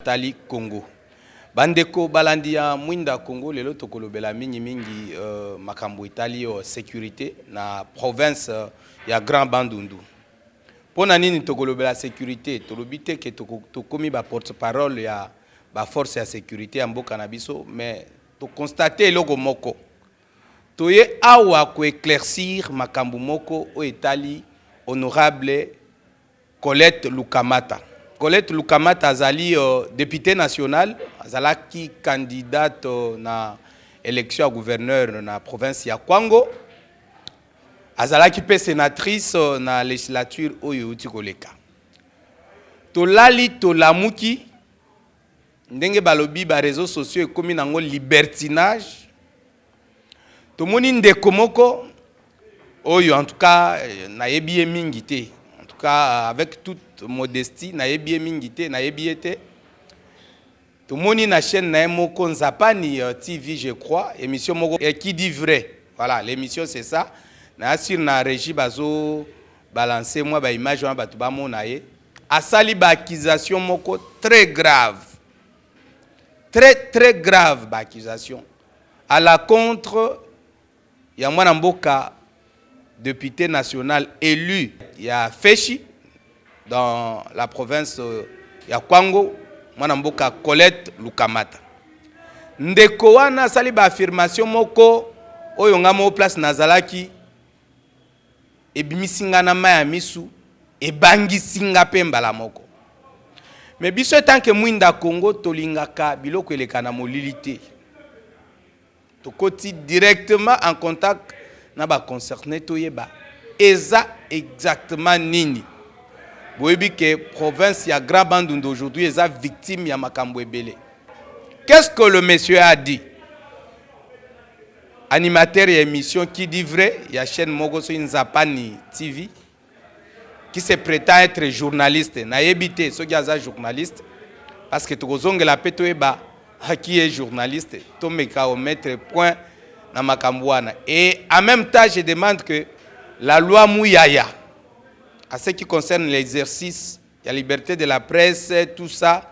Tali Congo. Bandeko balandia mwinda Congo lelo tokolobela mingi makambo Itali sécurité na province ya Grand Bandundu. Pona nini tokolobela sécurité tolobite ke tokomi ba porte-parole ya ba force ya sécurité ya mboka na biso mais to constater eloko moko. Toye awa ko éclaircir makambo moko o Itali honorable Colette Lukamata. Colette Lukamata azali député national, azalaki candidate na élection à gouverneur na province ya Kwango. Azalaki pe sénatrice na législature oyo uti koleka. Tolali tolamuki ndenge balobi ba réseaux sociaux ekomi nango libertinage. Tomoni ndeko moko oyo en tout cas na yebi mingi te. En tout cas, avec toute modestie, na yebi mingité, na yebi été. Tout le monde na chaîne na moko Nzapani TV, je crois, émission moko qui dit vrai. Voilà, l'émission c'est ça. Na sur na régie bazo balancer moi ba image wa batu ba monaye. Asali ba accusation moko très grave. Très grave ba accusation. À la contre ya mwana mboka député national élu, il y a Feshi dans la province ya Kwango, mwanamboka Colette Lukamata. Ndeko wana sali ba affirmation moko oyo ngamo place nazalaki ebimisinga na maya misu ebangisinga pemba la moko. Mais biso tant que mwinda Congo tolingaka biloko eleka na molilité. Tokoti directement en contact na ba concerné toyeba eza exactement nini boyebi que province ya Grand Bandundu aujourd'hui eza victime ya makambo ebele. Qu'est-ce que le monsieur a dit? Animateur et émission qui dit vrai, il y a chaîne Mogoso Nzapani TV qui se prétend être journaliste. Na yebite so gaza journaliste parce que tozonge la petoyeba qui est journaliste to meka au mettre point. Et en même temps, je demande que la loi Mouyaya, à ce qui concerne l'exercice, la liberté de la presse, tout ça,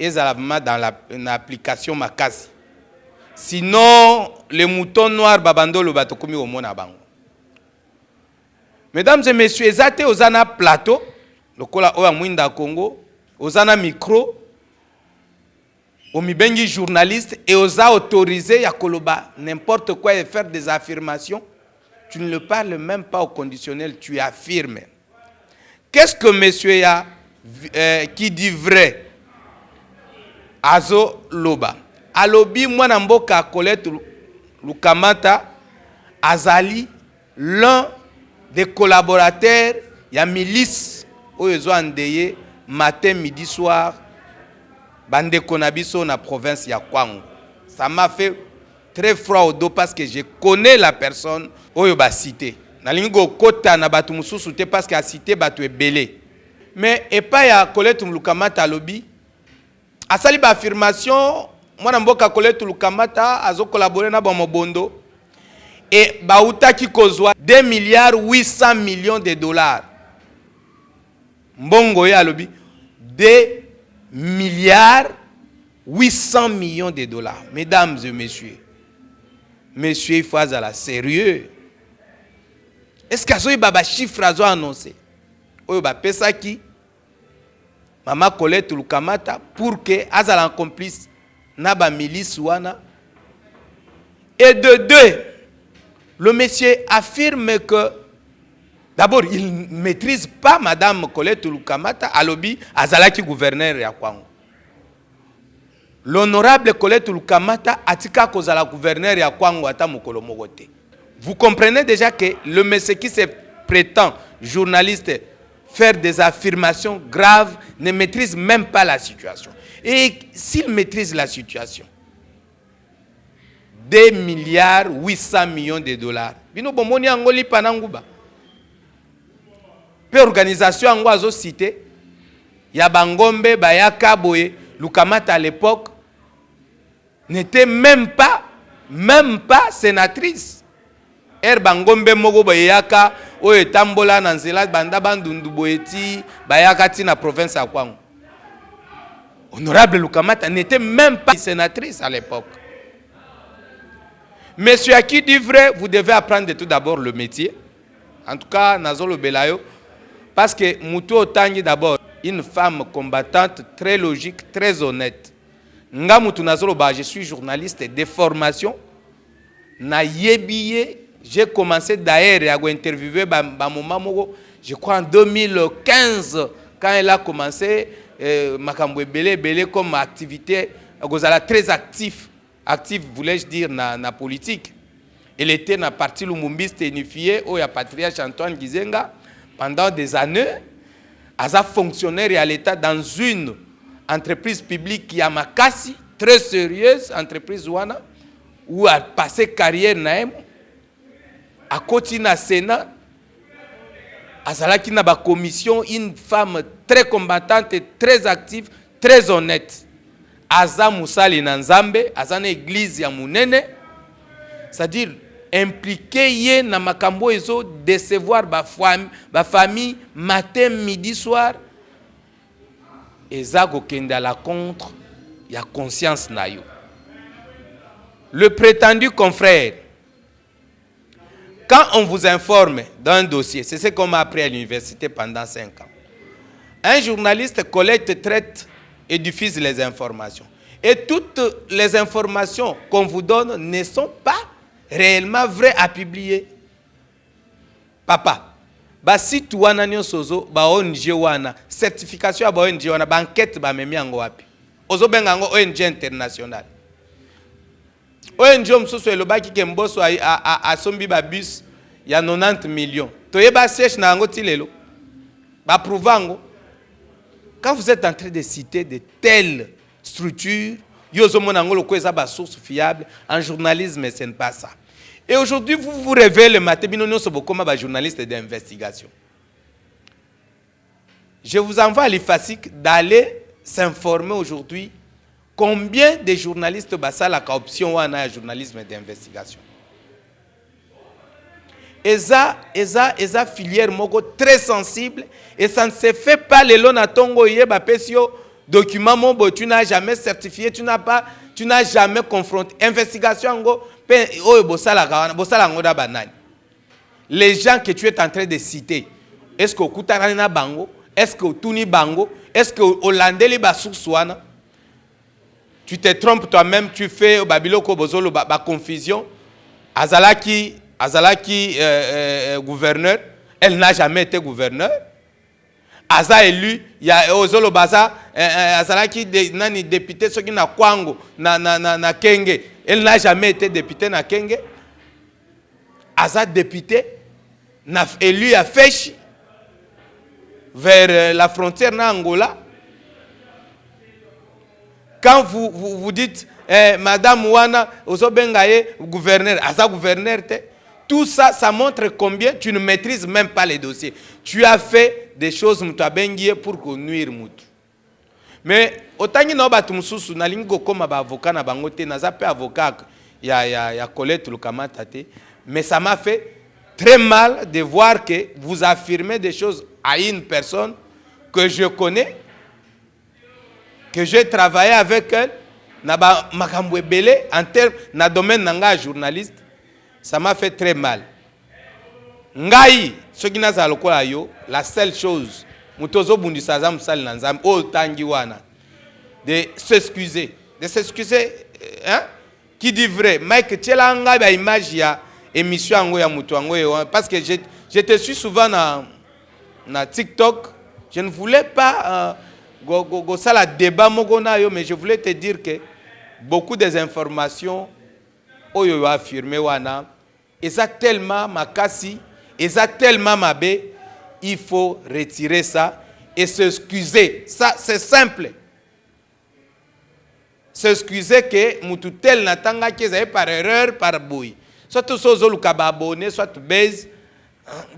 est dans l'application Makasi. Sinon, les moutons noirs, babando le bateau comme au Monabango. Mesdames et messieurs, ezate ozana plateau, le kola oya mwinda Congo, ozana micro, omibengi journaliste et osa autorisé ya koloba n'importe quoi et faire des affirmations, tu ne le parles même pas au conditionnel, tu affirmes. Qu'est-ce que monsieur ya qui dit vrai? Azo loba. Alobi mwana mboka Colette Lukamata azali l'un des collaborateurs ya milice oyo andeye matin midi soir bande konabiso na province ya Kwango. Ça m'a fait très froid au dos parce que je connais la personne oyo ba cité. Na lingo kota na batu mususu te parce que a cité batu ebele. Mais et pas ya Colette Lukamata lobi. Asali ba affirmation mwana mboka Colette Lukamata azo collaborer na bomobondo et ba utaki kozwa 2 milliards 800 millions de dollars. Mbongo ya lobi 2 milliards 800 millions de dollars. Mesdames et messieurs, monsieur, il faut être sérieux. Est-ce que vous avez des chiffres à annoncer? Vous avez pesa qui? Maman Colette Lukamata pour que vous un complice na ba milice wana. Et de deux, le monsieur affirme que d'abord, il ne maîtrise pas Madame Colette Lukamata, alobi azalaki gouverneur ya Kwango. L'honorable Colette Lukamata atika kozala gouverneur ya Kwango ata mokolo mogote. Vous comprenez déjà que le monsieur qui se prétend journaliste faire des affirmations graves ne maîtrise même pas la situation. Et s'il maîtrise la situation, 2 milliards 800 millions de dollars. Bino bomoni angoli pananguba. Pe organisation ango azo cité ya bangombe bayaka boye Lukamata à l'époque n'était même pas sénatrice. Bangombe mogo bayaka oyo tambola na nzela banda bandundu boeti bayaka ti na province ya Kwango. Honorable Lukamata n'était même pas sénatrice à l'époque. Monsieur Aki dit vrai, vous devez apprendre tout d'abord le métier. En tout cas, Nazolo Belayo. Parce que Moutou Otangi d'abord, une femme combattante, très logique, très honnête. Nga Moutou Nazolo Ba, je suis journaliste de formation. Na yebiye, j'ai commencé d'ailleurs à interviewer Maman, je crois en 2015, quand elle a commencé, Makambwe Belé comme activité, elle très active, voulais-je dire, dans la politique. Elle était dans la partie Lumumbiste unifiée, où il y a patriarche Antoine Gizenga, pendant des années. Elle a fonctionnaire à l'État dans une entreprise publique qui a Makasi, très sérieuse, entreprise Wana, où elle a passé carrière naem, à côté na Sénat, Azalaki na ba commission, une femme très combattante, très active, très honnête. Aza Moussali Nanzambe, Aza na église ya Munene, c'est-à-dire impliqué yé na makambo ezo décevoir ba famille matin, midi, soir. Eza gokende à la contre, ya conscience na yo. Le prétendu confrère, quand on vous informe d'un dossier, c'est ce qu'on m'a appris à l'université pendant 5 ans. Un journaliste collecte, traite et diffuse les informations. Et toutes les informations qu'on vous donne ne sont pas réellement vraies à publier. Papa, si tu as un sozo, ONG wana, certification à ONG wana, enquête ba memi ango wapi. Ozo bengango ONG international. ONG msusu elobaki ke mboso a sombi ba bus ya 90 millions. Toyeba sèche na ango tilelo. Ba prouvango. Quand vous êtes en train de citer de telles structures, yozo monango loko eza ba source fiable en journalisme, ce n'est pas ça. Et aujourd'hui vous vous révélez le matin binono sobokoma ba journaliste d'investigation. Je vous envoie à l'IFASIC d'aller s'informer aujourd'hui combien de journalistes basal la option ou un journalisme d'investigation. Eza filière moko très sensible et ça ne se fait pas le long na tongo yeba pesio document mobo tu n'as jamais certifié, tu n'as jamais confronté investigation ngo pe oyo bosala ngoda banani. Les gens que tu es en train de citer, est-ce que okutana na bango, est-ce que otuni bango, est-ce que olandeli ba source. Tu te trompes toi-même, tu fais au Babiloko Bozolo ba confusion. Azalaki gouverneur, elle n'a jamais été gouverneur. Aza élu, il y a Ozolo Baza, Azalaki nani député ce qui na Kwango na Kenge, elle n'a jamais été député na Kenge. Aza député, na élu à Feshi vers la frontière na Angola. Quand vous dites, Madame Ouana, Ozobengaye, gouverneur, Aza gouverneur, tout ça, ça montre combien tu ne maîtrises même pas les dossiers. Tu as fait des choses pour nuire Moutou. Mais autant que nous avons na lingo comme avocat na bangote, na zape avocat, ya Colette Lukamata, mais ça m'a fait très mal de voir que vous affirmez des choses à une personne que je connais, que j'ai travaillé avec elle, en termes na domaine nanga journaliste, ça m'a fait très mal. Ngai, ce qui n'a pas yo, la seule chose, mutozo bundisa za musali na nzambe o tangi wana, de s'excuser, hein? Qui dit vrai, Mike tchela nga ba image ya émission ngo ya mutu ngo parce que je te suis souvent na TikTok, je ne voulais pas ça la débat mais je voulais te dire que beaucoup des informations oyo affirmé wana eza tellement makasi, eza tellement mabé, il faut retirer ça et s'excuser. Ça c'est simple. S'excuser que mutu tel natanga ki par erreur par boui. Soit tout sozo lukaba abonné, soit baise,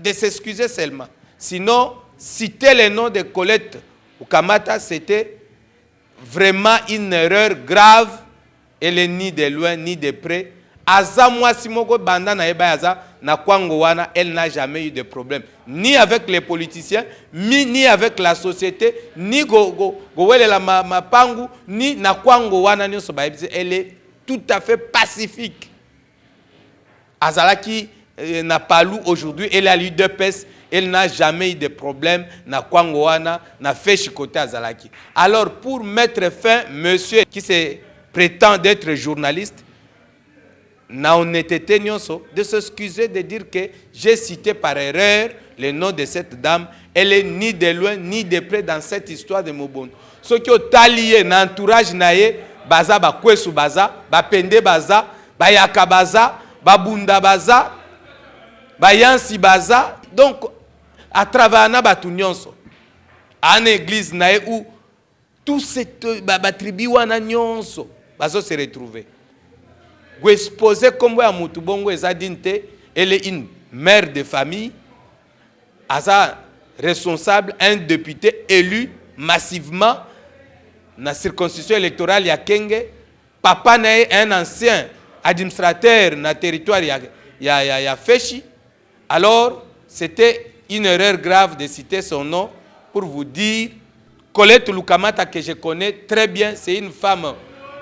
de s'excuser seulement. Sinon citer le nom de Colette Lukamata, c'était vraiment une erreur grave. Elle est ni de loin ni de près. Aza moi simoko banda na eba aza na kwango wana, elle n'a jamais eu de problème ni avec les politiciens ni avec la société ni la mapangu ni na kwango wana nyonso baebisi. Elle est tout à fait pacifique. Azalaki n'a pas lu aujourd'hui, elle a lu l'UDPS, elle n'a jamais eu de problème na kwango wana na fait chicoter Azalaki. Alors pour mettre fin, monsieur qui se prétend d'être journaliste na honnêteté nyonso de s'excuser de dire que j'ai cité par erreur le nom de cette dame. Elle est ni de loin ni de près dans cette histoire de Mobondo. Ce qui est allié na entourage naye baza ba kwesu baza ba pende baza ba yaka baza ba bunda baza ba yansi baza. Donc à travers na batu nyonso en église naye où tout cette ba tribu wana nyonso bazo se retrouver. Exposé comme à Moutubongo Ezadinte, elle est une mère de famille, Aza responsable, un député élu massivement dans la circonscription électorale ya Kenge, papa n'est un ancien administrateur dans le territoire ya Feshi. Alors, c'était une erreur grave de citer son nom pour vous dire, Colette Lukamata que je connais très bien, c'est une femme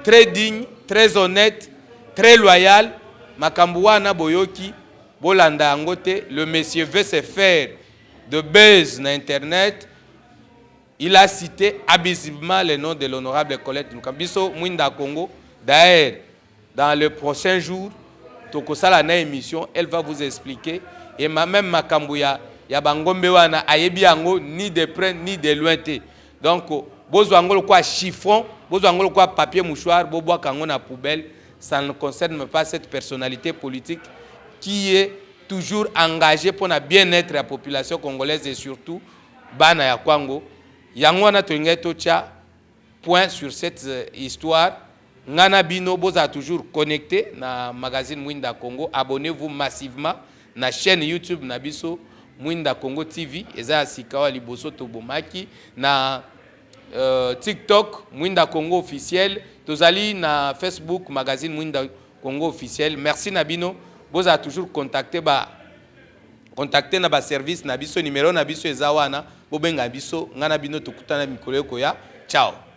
très digne, très honnête, très loyal. Makambuana Boyoki, Bolanda Angote, le monsieur veut se faire de buzz sur Internet. Il a cité abusivement le nom de l'honorable Colette Lukambiso Mwinda Congo. D'ailleurs, dans le prochain jour, Tokosala na émission, elle va vous expliquer. Et même Makambuya, Yabangombe wana ayebi yango ni de près ni de loin. Donc, besoin de quoi chiffon, besoin de quoi papier mouchoir, bobo kango na poubelle. Ça ne concerne pas cette personnalité politique qui est toujours engagée pour le bien-être de la population congolaise et surtout Bana ya Kwango. Yangwana Tocha, point sur cette histoire. Ngana Bino boza toujours connecté na magazine Mwinda Congo. Abonnez-vous massivement na chaîne YouTube Nabiso Mwinda Congo TV. Eza Sikawa Liboso Tobomaki na TikTok Mwinda Congo officiel. Tozali na Facebook magazine Mwinda Congo officiel. Merci Nabino. Vous avez toujours contacté na ba service Nabiso numéro Nabiso ezawana. Bobenga biso ngana bino tukutana mikolo koya. Ciao.